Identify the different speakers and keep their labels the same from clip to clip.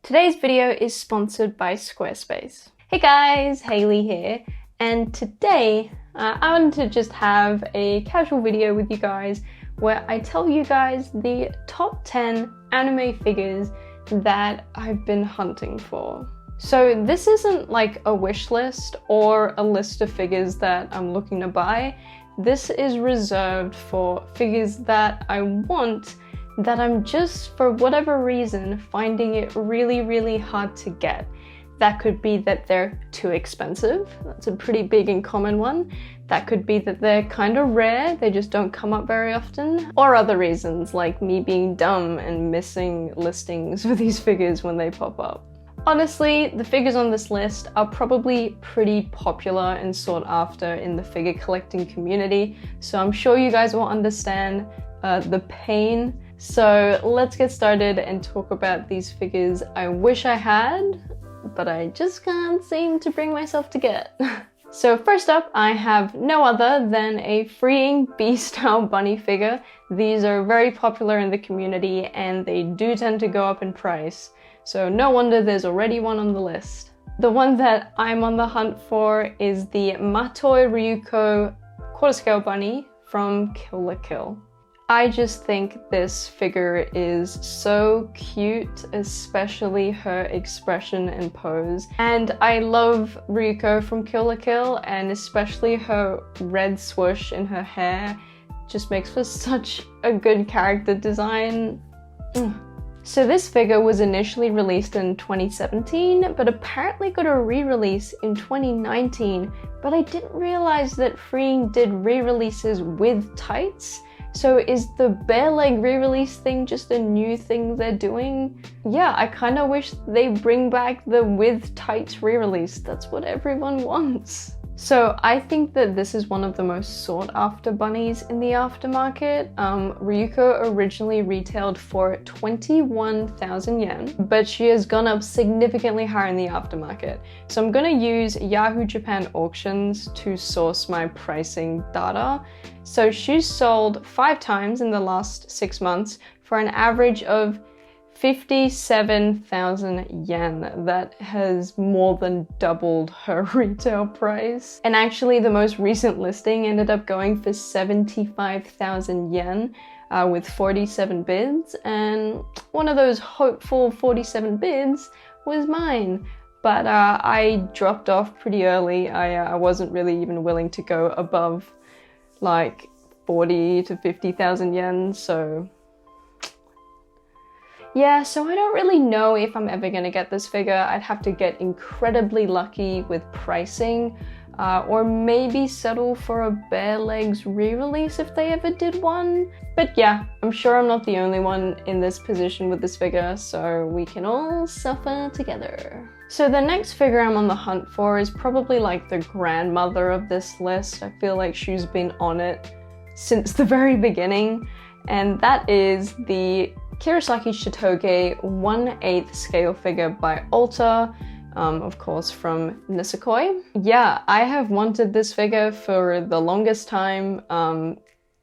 Speaker 1: Today's video is sponsored by Squarespace. Hey guys, Hayley here, and today I wanted to just have a casual video with you guys where I tell you guys the top 10 anime figures that I've been hunting for. So this isn't like a wish list or a list of figures that I'm looking to buy. This is reserved for figures that I want that I'm just, for whatever reason, finding it really hard to get. That could be that they're too expensive. That's a pretty big and common one. That could be that they're kind of rare, they just don't come up very often. Or other reasons, like me being dumb and missing listings for these figures when they pop up. Honestly, the figures on this list are probably pretty popular and sought after in the figure collecting community, so I'm sure you guys will understand the pain. So let's get started and talk about these figures I wish I had, but I just can't seem to bring myself to get. So first up, I have no other than a freeing B-style bunny figure. These are very popular in the community and they do tend to go up in price. So no wonder there's already one on the list. The one that I'm on the hunt for is the Matoi Ryuko quarter scale bunny from Kill la Kill. I just think this figure is so cute, especially her expression and pose. And I love Ryuko from Kill la Kill, and especially her red swoosh in her hair just makes for such a good character design. So this figure was initially released in 2017, but apparently got a re-release in 2019, but I didn't realize that Freeing did re-releases with tights. So is the bare leg re-release thing just a new thing they're doing? Yeah, I kind of wish they bring back the with tights re-release. That's what everyone wants. So I think that this is one of the most sought after bunnies in the aftermarket. Ryuko originally retailed for 21,000 yen, but she has gone up significantly higher in the aftermarket. So I'm gonna use Yahoo Japan auctions to source my pricing data. So she's sold 5 times in the last 6 months for an average of 57,000 yen. That has more than doubled her retail price. And actually the most recent listing ended up going for 75,000 yen with 47 bids, and one of those hopeful 47 bids was mine. But I dropped off pretty early. I wasn't really even willing to go above like 40 to 50,000 yen, so yeah, so I don't really know if I'm ever gonna get this figure. I'd have to get incredibly lucky with pricing, or maybe settle for a bare legs re-release if they ever did one. But yeah, I'm sure I'm not the only one in this position with this figure, so we can all suffer together. So the next figure I'm on the hunt for is probably like the grandmother of this list. I feel like she's been on it since the very beginning, and that is the Kirasaki Chitoge 1/8 scale figure by Alta, of course from Nisekoi. Yeah, I have wanted this figure for the longest time.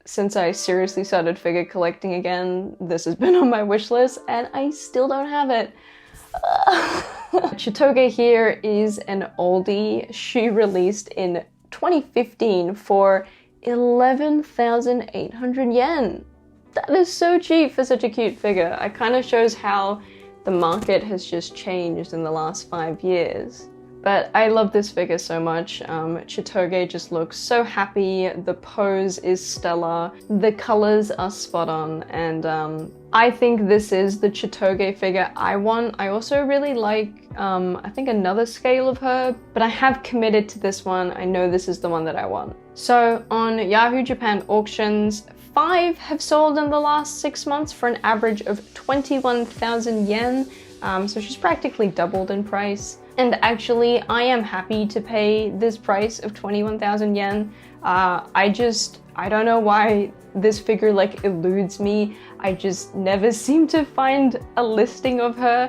Speaker 1: Since I seriously started figure collecting again, this has been on my wish list and I still don't have it. Chitoge here is an oldie. She released in 2015 for 11,800 yen. That is so cheap for such a cute figure. It kind of shows how the market has just changed in the last 5 years. But I love this figure so much. Chitoge just looks so happy, the pose is stellar, the colors are spot on, and I think this is the Chitoge figure I want. I also really like, I think another scale of her, but I have committed to this one. I know this is the one that I want. So on Yahoo Japan auctions, 5 have sold in the last 6 months for an average of 21,000 yen. So she's practically doubled in price. And actually, I am happy to pay this price of 21,000 yen. I don't know why this figure like eludes me. I just never seem to find a listing of her.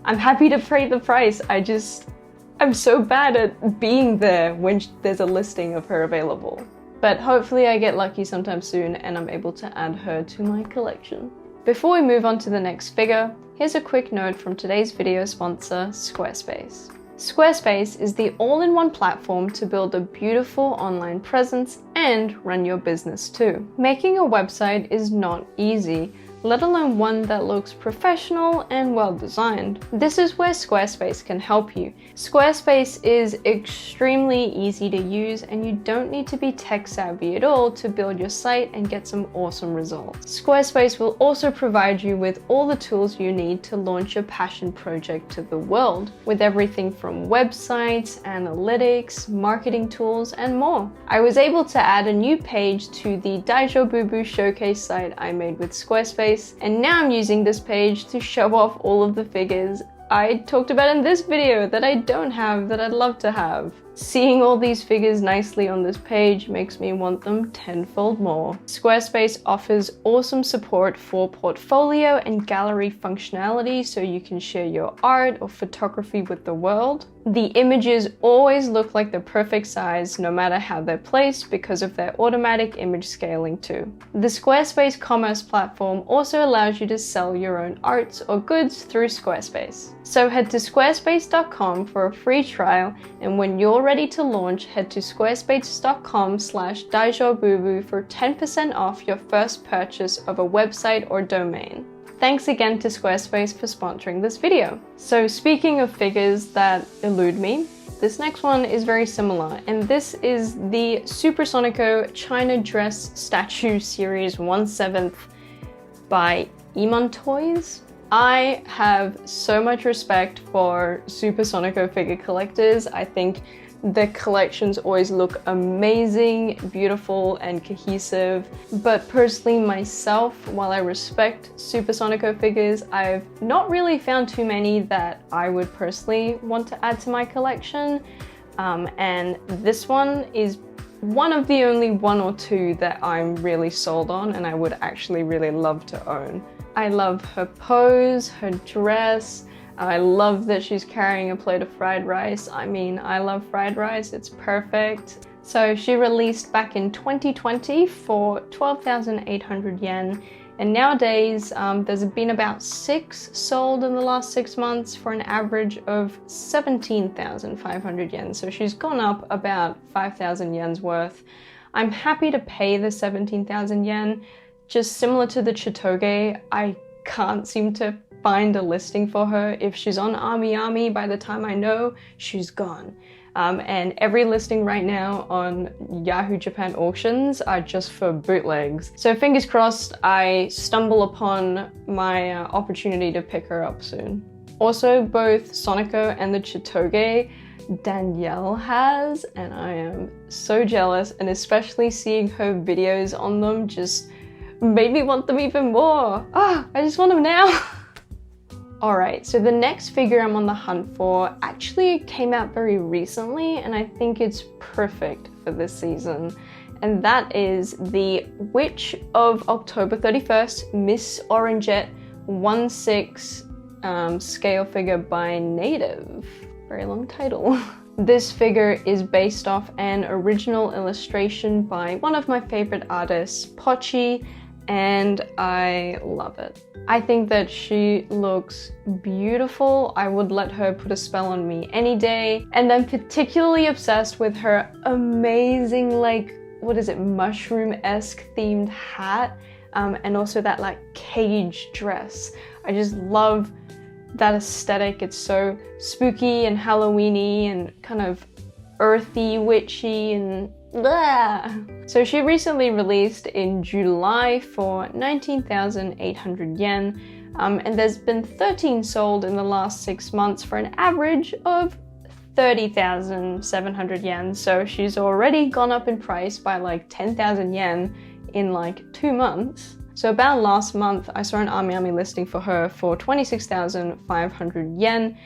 Speaker 1: I'm happy to pay the price. I'm so bad at being there when there's a listing of her available. But hopefully I get lucky sometime soon and I'm able to add her to my collection. Before we move on to the next figure, here's a quick note from today's video sponsor, Squarespace. Squarespace is the all-in-one platform to build a beautiful online presence and run your business too. Making a website is not easy, let alone one that looks professional and well designed. This is where Squarespace can help you. Squarespace is extremely easy to use and you don't need to be tech savvy at all to build your site and get some awesome results. Squarespace will also provide you with all the tools you need to launch your passion project to the world, with everything from websites, analytics, marketing tools, and more. I was able to add a new page to the Daijobubu showcase site I made with Squarespace, and now I'm using this page to show off all of the figures I talked about in this video that I don't have that I'd love to have. Seeing all these figures nicely on this page makes me want them tenfold more. Squarespace offers awesome support for portfolio and gallery functionality so you can share your art or photography with the world. The images always look like the perfect size no matter how they're placed because of their automatic image scaling too. The Squarespace commerce platform also allows you to sell your own arts or goods through Squarespace. So head to squarespace.com for a free trial, and when you're ready to launch, head to squarespace.com/daijobubu for 10% off your first purchase of a website or domain. Thanks again to Squarespace for sponsoring this video. So speaking of figures that elude me, this next one is very similar, and this is the Super Sonico China Dress Statue Series 1/7 by Emon Toys. I have so much respect for Super Sonico figure collectors. I think the collections always look amazing, beautiful, and cohesive. But personally myself, while I respect Super Sonico figures, I've not really found too many that I would personally want to add to my collection. And this one is one of the only one or two that I'm really sold on and I would actually really love to own. I love her pose, her dress. I love that she's carrying a plate of fried rice. I mean, I love fried rice, it's perfect. So she released back in 2020 for 12,800 yen. And nowadays, there's been about 6 sold in the last 6 months for an average of 17,500 yen. So she's gone up about 5,000 yen's worth. I'm happy to pay the 17,000 yen. Just similar to the Chitoge, I can't seem to find a listing for her. If she's on AmiAmi, by the time I know, she's gone. And every listing right now on Yahoo Japan auctions are just for bootlegs. So fingers crossed I stumble upon my opportunity to pick her up soon. Also, both Sonico and the Chitoge Danielle has, and I am so jealous, and especially seeing her videos on them just made me want them even more. I just want them now. Alright, so the next figure I'm on the hunt for actually came out very recently, and I think it's perfect for this season. And that is the Witch of October 31st, Miss Orangette 1/6 scale figure by Native. Very long title. This figure is based off an original illustration by one of my favorite artists, Pochi, and I love it. I think that she looks beautiful. I would let her put a spell on me any day. And I'm particularly obsessed with her amazing, like, what is it, mushroom-esque themed hat, and also that like cage dress. I just love that aesthetic. It's so spooky and Halloweeny and kind of earthy, witchy, and blah. So she recently released in July for 19,800 yen, and there's been 13 sold in the last 6 months for an average of 30,700 yen. So she's already gone up in price by like 10,000 yen in like 2 months. So about last month, I saw an AmiAmi listing for her for 26,500 yen,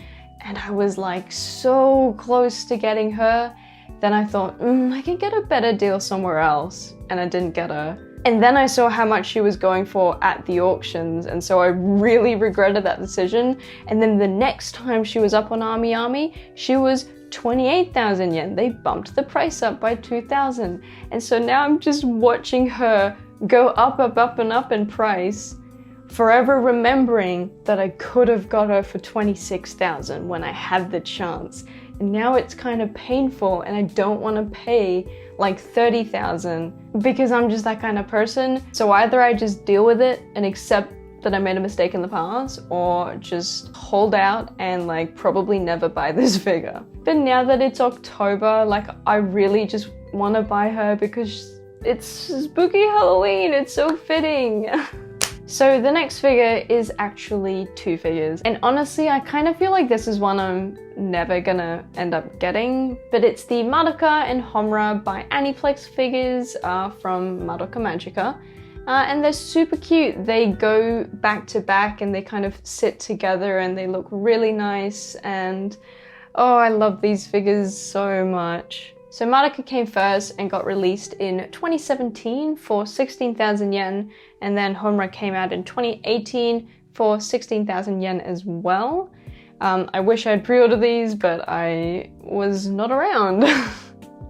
Speaker 1: and I was like so close to getting her. Then I thought, I can get a better deal somewhere else, and I didn't get her. And then I saw how much she was going for at the auctions, and so I really regretted that decision. And then the next time she was up on AmiAmi, she was 28,000 yen. They bumped the price up by 2,000. And so now I'm just watching her go up, up, up, and up in price forever remembering that I could have got her for 26,000 when I had the chance. And now it's kind of painful and I don't want to pay like 30,000 because I'm just that kind of person. So either I just deal with it and accept that I made a mistake in the past, or just hold out and like probably never buy this figure. But now that it's October, like I really just want to buy her because it's spooky Halloween, it's so fitting. So the next figure is actually two figures, and honestly I kind of feel like this is one I'm never gonna end up getting, but it's the Meguca and Homura by Aniplex figures from Madoka Magica. And they're super cute. They go back to back and they kind of sit together and they look really nice, and oh, I love these figures so much. So Meguca came first and got released in 2017 for 16,000 yen, and then Homura came out in 2018 for 16,000 yen as well. I wish I'd pre-ordered these, but I was not around.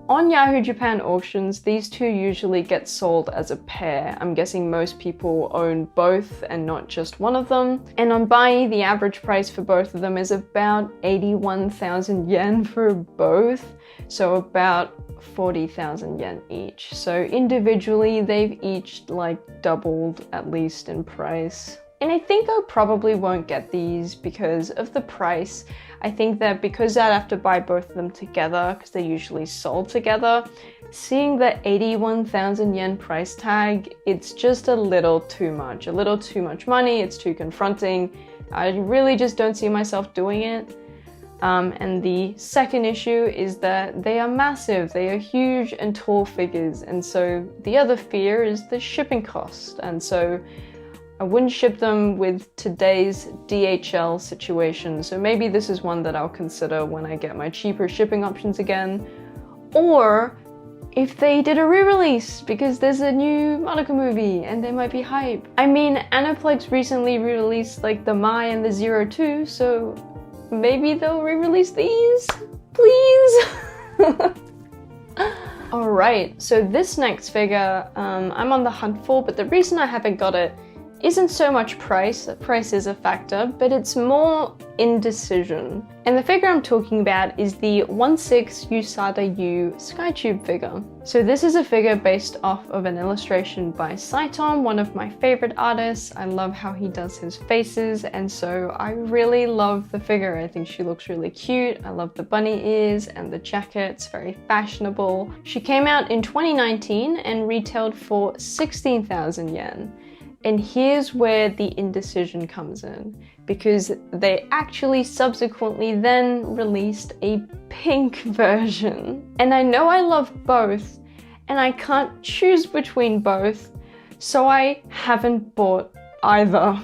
Speaker 1: On Yahoo Japan auctions, these two usually get sold as a pair. I'm guessing most people own both and not just one of them. And on Buy, the average price for both of them is about 81,000 yen for both, so about 40,000 yen each. So individually, they've each like doubled at least in price. And I think I probably won't get these because of the price. I think that because I'd have to buy both of them together, because they're usually sold together, seeing the 81,000 yen price tag, it's just a little too much money, it's too confronting. I really just don't see myself doing it. And the second issue is that they are massive, they are huge and tall figures, and so the other fear is the shipping cost, and so I wouldn't ship them with today's DHL situation, so maybe this is one that I'll consider when I get my cheaper shipping options again. Or if they did a re-release, because there's a new Monica movie and they might be hype. I mean, Aniplex recently re-released like the Mai and the 02, so maybe they'll re-release these, please? Alright, so this next figure I'm on the hunt for, but the reason I haven't got it isn't so much price is a factor, but it's more indecision. And the figure I'm talking about is the 1/6 Usada Yu Skytube figure. So this is a figure based off of an illustration by Saiton, one of my favorite artists. I love how he does his faces, and so I really love the figure. I think she looks really cute. I love the bunny ears and the jacket, it's very fashionable. She came out in 2019 and retailed for 16,000 yen. And here's where the indecision comes in, because they actually subsequently then released a pink version. And I know I love both, and I can't choose between both, so I haven't bought either.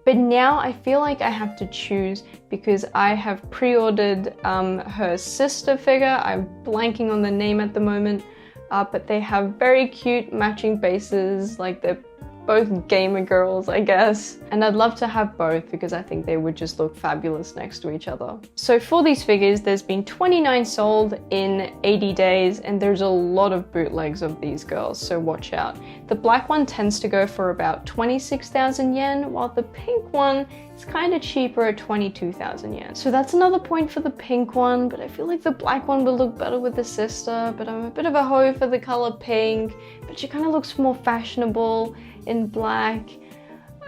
Speaker 1: But now I feel like I have to choose because I have pre-ordered her sister figure. I'm blanking on the name at the moment, but they have very cute matching bases, like they're both gamer girls, I guess. And I'd love to have both because I think they would just look fabulous next to each other. So for these figures, there's been 29 sold in 80 days, and there's a lot of bootlegs of these girls, so watch out. The black one tends to go for about 26,000 yen, while the pink one is kind of cheaper at 22,000 yen. So that's another point for the pink one, but I feel like the black one would look better with the sister, but I'm a bit of a hoe for the color pink, but she kind of looks more fashionable in black,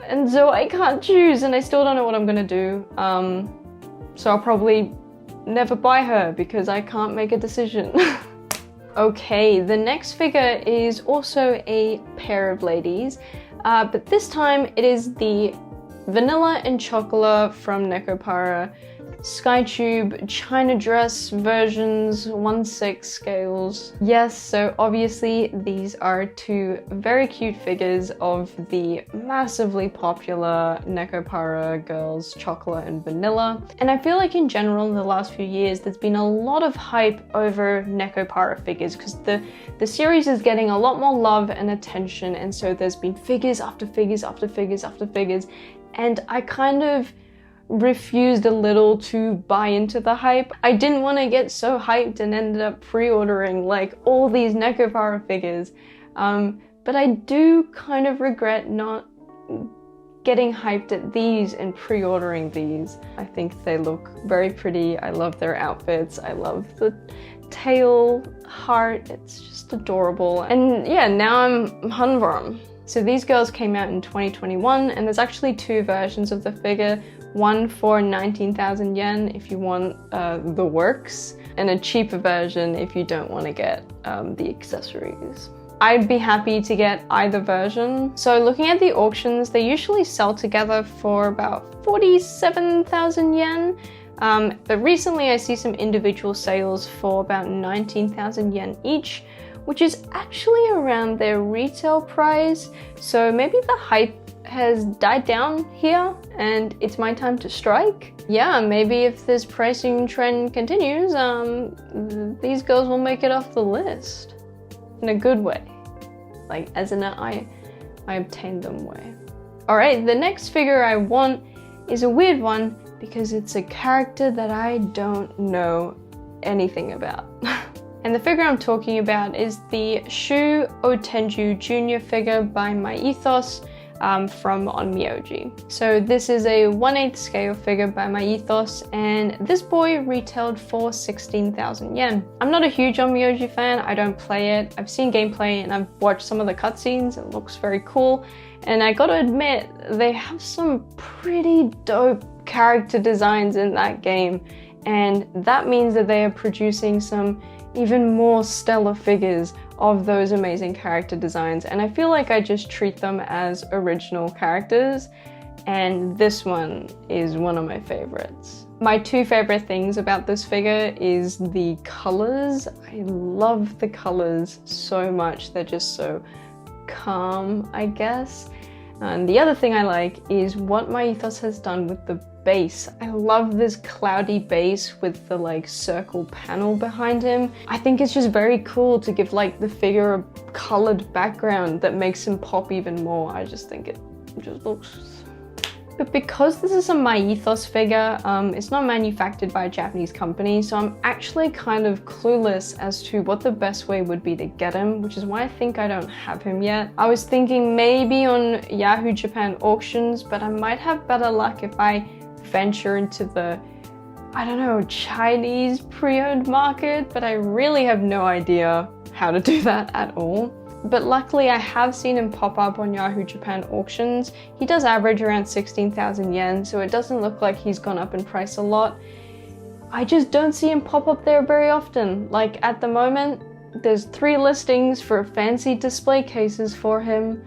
Speaker 1: and so I can't choose, and I still don't know what I'm gonna do. So I'll probably never buy her because I can't make a decision. Okay, the next figure is also a pair of ladies, but this time it is the Vanilla and Chocolate from Nekopara Skytube China dress versions, 1/6 scales. Yes, so obviously these are two very cute figures of the massively popular Nekopara girls, Chocolate and Vanilla. And I feel like in general in the last few years there's been a lot of hype over Nekopara figures because the series is getting a lot more love and attention, and so there's been figures after figures after figures after figures, and I kind of refused a little to buy into the hype. I didn't want to get so hyped and ended up pre-ordering like all these Nekopara figures. But I do kind of regret not getting hyped at these and pre-ordering these. I think they look very pretty. I love their outfits. I love the tail heart. It's just adorable. And yeah, now I'm hunting for them. So these girls came out in 2021, and there's actually two versions of the figure. One for 19,000 yen if you want the works, and a cheaper version if you don't want to get the accessories. I'd be happy to get either version. So looking at the auctions, they usually sell together for about 47,000 yen. But recently I see some individual sales for about 19,000 yen each, which is actually around their retail price. So maybe the hype has died down here and it's my time to strike. Yeah, maybe if this pricing trend continues, these girls will make it off the list. In a good way. Like, as in I obtained them way. Alright, the next figure I want is a weird one because it's a character that I don't know anything about. And the figure I'm talking about is the Shu Otenju Jr. figure by My Ethos from Onmiyogeez. So this is a 1/8 scale figure by My Ethos, and this boy retailed for 16,000 yen. I'm not a huge Onmiyogeez fan, I don't play it. I've seen gameplay and I've watched some of the cutscenes, it looks very cool. And I gotta admit, they have some pretty dope character designs in that game. And that means that they are producing some even more stellar figures of those amazing character designs, and I feel like I just treat them as original characters, and this one is one of my favorites. My two favorite things about this figure is the colors. I love the colors so much, they're just so calm, I guess. And the other thing I like is what My Ethos has done with the base. I love this cloudy base with the like circle panel behind him. I think it's just very cool to give like the figure a colored background that makes him pop even more. I just think it just looks... But because this is a My Ethos figure, it's not manufactured by a Japanese company, so I'm actually kind of clueless as to what the best way would be to get him, which is why I think I don't have him yet. I was thinking maybe on Yahoo Japan auctions, but I might have better luck if I venture into the, I don't know, Chinese pre-owned market, but I really have no idea how to do that at all. But luckily I have seen him pop up on Yahoo Japan auctions. He does average around 16,000 yen, so it doesn't look like he's gone up in price a lot. I just don't see him pop up there very often. Like at the moment, there's 3 listings for fancy display cases for him,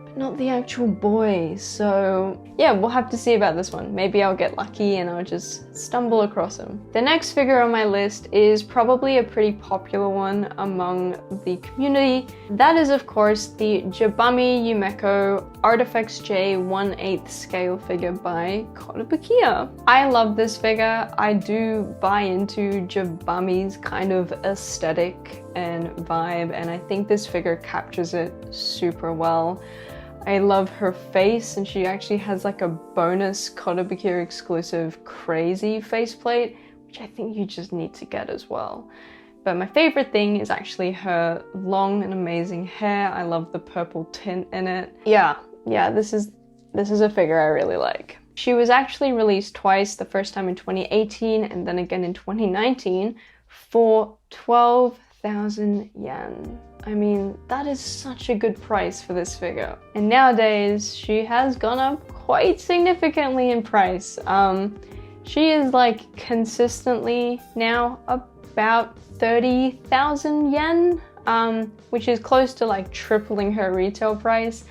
Speaker 1: but not the actual boy. So yeah, we'll have to see about this one. Maybe I'll get lucky and I'll just stumble across him. The next figure on my list is probably a pretty popular one among the community. That is of course the Jabami Yumeko Artifacts J 1/8 scale figure by QuesQ. I love this figure. I do buy into Jabami's kind of aesthetic and vibe, and I think this figure captures it super well. I love her face, and she actually has like a bonus QuesQ exclusive crazy faceplate, which I think you just need to get as well. But my favorite thing is actually her long and amazing hair. I love the purple tint in it. Yeah, this is a figure I really like. She was actually released twice, the first time in 2018 and then again in 2019 for 12,000 yen. I mean, that is such a good price for this figure. And nowadays, she has gone up quite significantly in price. She is like consistently now about 30,000 yen, which is close to like tripling her retail price.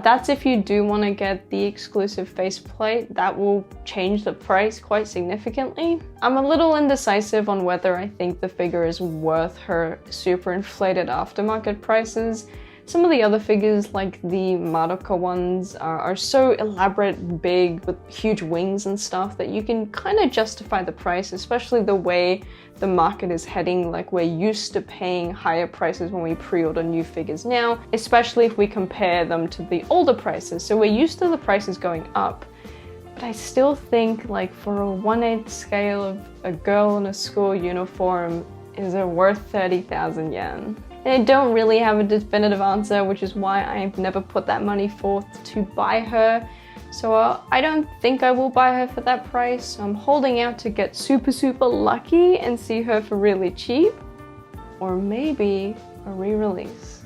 Speaker 1: That's if you do want to get the exclusive faceplate. That will change the price quite significantly. I'm a little indecisive on whether I think the figure is worth her super inflated aftermarket prices. Some of the other figures, like the Madoka ones, are so elaborate, big, with huge wings and stuff that you can kind of justify the price, especially the way the market is heading. Like, we're used to paying higher prices when we pre-order new figures now, especially if we compare them to the older prices. So we're used to the prices going up. But I still think, like, for a 1/8 scale of a girl in a school uniform, is it worth 30,000 yen? And I don't really have a definitive answer, which is why I've never put that money forth to buy her. So I don't think I will buy her for that price. So I'm holding out to get super lucky and see her for really cheap. Or maybe a re-release.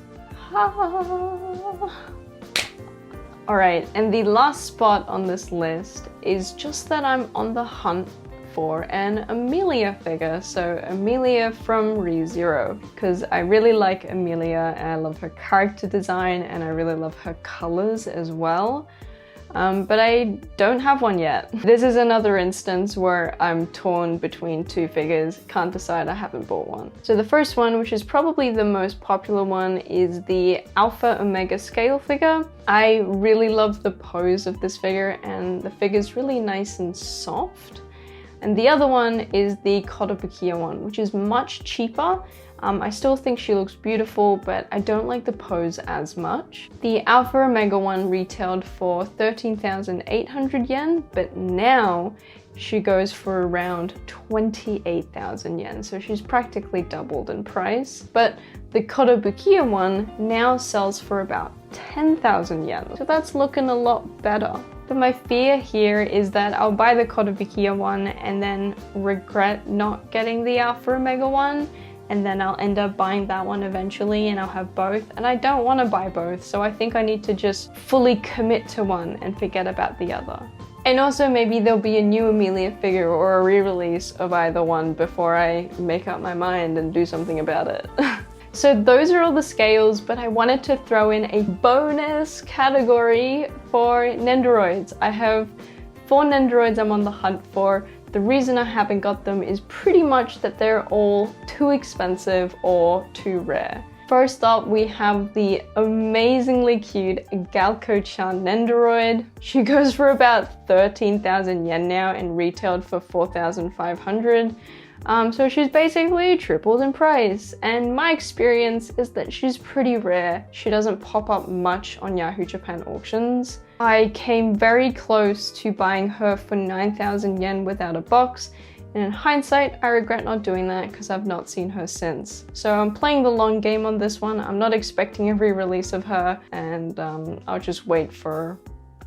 Speaker 1: Alright, and the last spot on this list is just that I'm on the hunt for an Emilia figure. So Emilia from ReZero, because I really like Emilia and I love her character design and I really love her colors as well. But I don't have one yet. This is another instance where I'm torn between two figures, can't decide, I haven't bought one. So the first one, which is probably the most popular one, is the Alpha Omega scale figure. I really love the pose of this figure and the figure's really nice and soft. And the other one is the Kotobukiya one, which is much cheaper. I still think she looks beautiful, but I don't like the pose as much. The Alpha Omega one retailed for 13,800 yen, but now she goes for around 28,000 yen. So she's practically doubled in price. But the Kotobukiya one now sells for about 10,000 yen. So that's looking a lot better. But my fear here is that I'll buy the Kotobukiya one and then regret not getting the Alpha Omega one. And then I'll end up buying that one eventually and I'll have both. And I don't want to buy both, so I think I need to just fully commit to one and forget about the other. And also maybe there'll be a new Emilia figure or a re-release of either one before I make up my mind and do something about it. So those are all the scales, but I wanted to throw in a bonus category for Nendoroids. I have 4 Nendoroids I'm on the hunt for. The reason I haven't got them is pretty much that they're all too expensive or too rare. First up, we have the amazingly cute Galco-chan Nendoroid. She goes for about 13,000 yen now and retailed for 4,500. So she's basically tripled in price. And my experience is that she's pretty rare. She doesn't pop up much on Yahoo Japan auctions. I came very close to buying her for 9,000 yen without a box, and in hindsight, I regret not doing that because I've not seen her since. So I'm playing the long game on this one. I'm not expecting every release of her, and I'll just wait for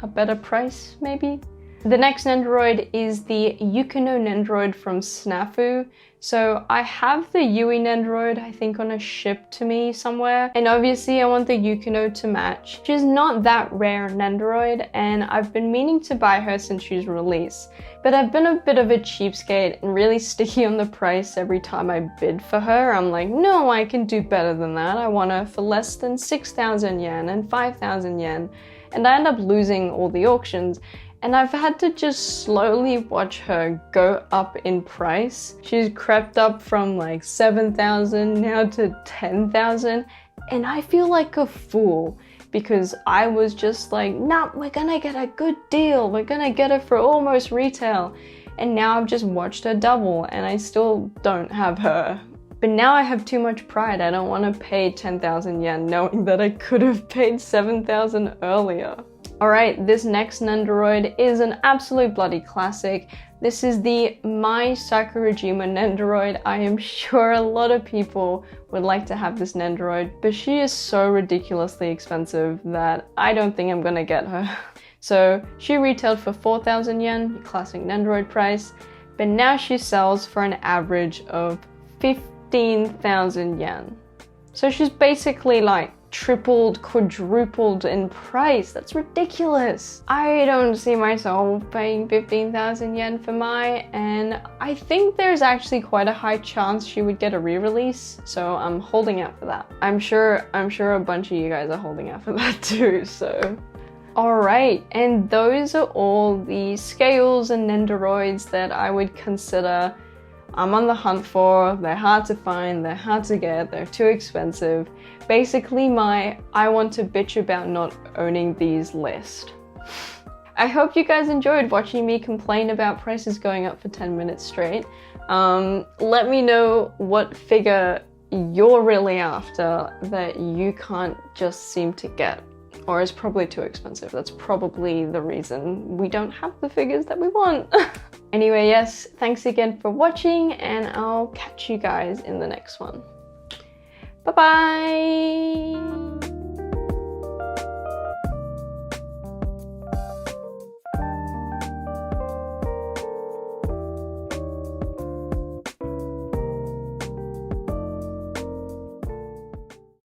Speaker 1: a better price, maybe. The next Nendoroid is the Yukino Nendoroid from Snafu. So I have the Yui Nendoroid, I think, on a ship to me somewhere. And obviously I want the Yukino to match. She's not that rare Nendoroid, and I've been meaning to buy her since she's released. But I've been a bit of a cheapskate and really sticky on the price every time I bid for her. I'm like, no, I can do better than that. I want her for less than 6,000 yen and 5,000 yen. And I end up losing all the auctions. And I've had to just slowly watch her go up in price. She's crept up from like 7,000 now to 10,000. And I feel like a fool because I was just like, nah, we're gonna get a good deal. We're gonna get her for almost retail. And now I've just watched her double and I still don't have her. But now I have too much pride. I don't want to pay 10,000 yen knowing that I could have paid 7,000 earlier. Alright, this next Nendoroid is an absolute bloody classic. This is the My Sakurajima Nendoroid. I am sure a lot of people would like to have this Nendoroid, but she is so ridiculously expensive that I don't think I'm gonna get her. So she retailed for 4,000 yen, classic Nendoroid price, but now she sells for an average of 15,000 yen. So she's basically like tripled, quadrupled in price. That's ridiculous. I don't see myself paying 15,000 yen for Mai, and I think there's actually quite a high chance she would get a re-release, so I'm holding out for that. I'm sure a bunch of you guys are holding out for that too, so. Alright, and those are all the scales and Nendoroids that I would consider I'm on the hunt for. They're hard to find, they're hard to get, they're too expensive. Basically my I want to bitch about not owning these list. I hope you guys enjoyed watching me complain about prices going up for 10 minutes straight. Let me know what figure you're really after that you can't just seem to get, or is probably too expensive. That's probably the reason we don't have the figures that we want. Anyway, yes, thanks again for watching, and I'll catch you guys in the next one. Bye-bye!